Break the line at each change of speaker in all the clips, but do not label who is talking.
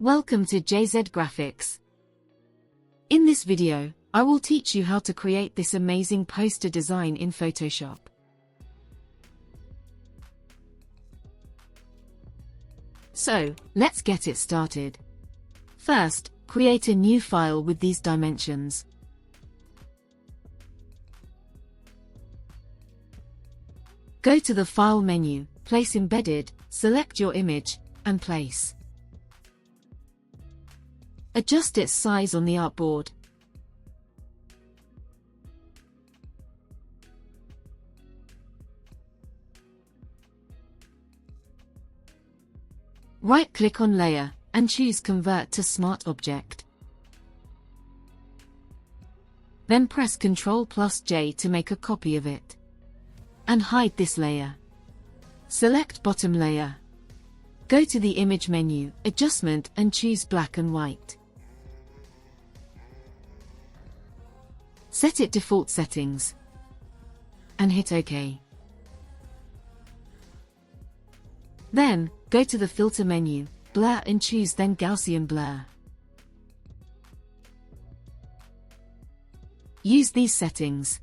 Welcome to jzgraphics. In this video, I will teach you how to create this amazing poster design in Photoshop. So, let's get it started. First, create a new file with these dimensions. Go to the File menu, Place Embedded, select your image, and place. Adjust its size on the artboard. Right-click on Layer, and choose Convert to Smart Object. Then press Ctrl+J to make a copy of it. And hide this layer. Select Bottom Layer. Go to the Image menu, Adjustment, and choose Black and White. Set it Default Settings. And hit OK. Then, go to the Filter menu, Blur, and choose then Gaussian Blur. Use these settings.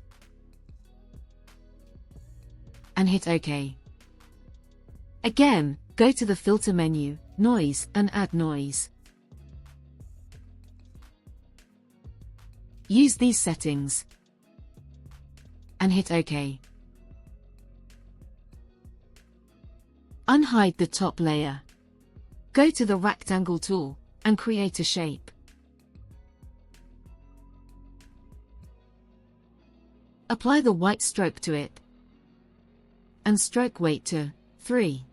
And hit OK. Again, go to the Filter menu, Noise, and add Noise. Use these settings. And hit OK. Unhide the top layer. Go to the Rectangle tool, and create a shape. Apply the white stroke to it. And stroke weight to 3.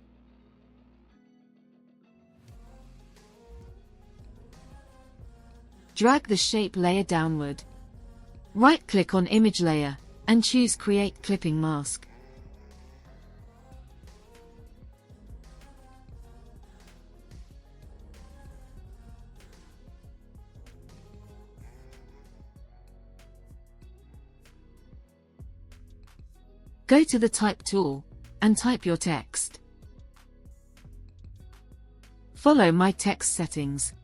Drag the shape layer downward. Right-click on Image Layer, and choose Create Clipping Mask. Go to the Type tool, and type your text. Follow my text settings.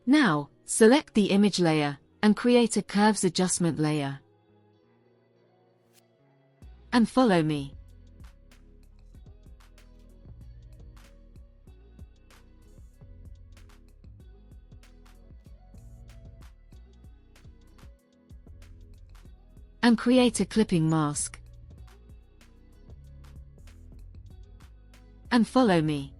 Now, select the image layer, and create a Curves Adjustment layer. and follow me. And create a clipping mask. And follow me.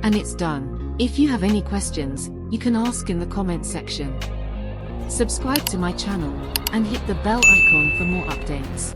And it's done. If you have any questions, you can ask in the comment section. Subscribe to my channel, and hit the bell icon for more updates.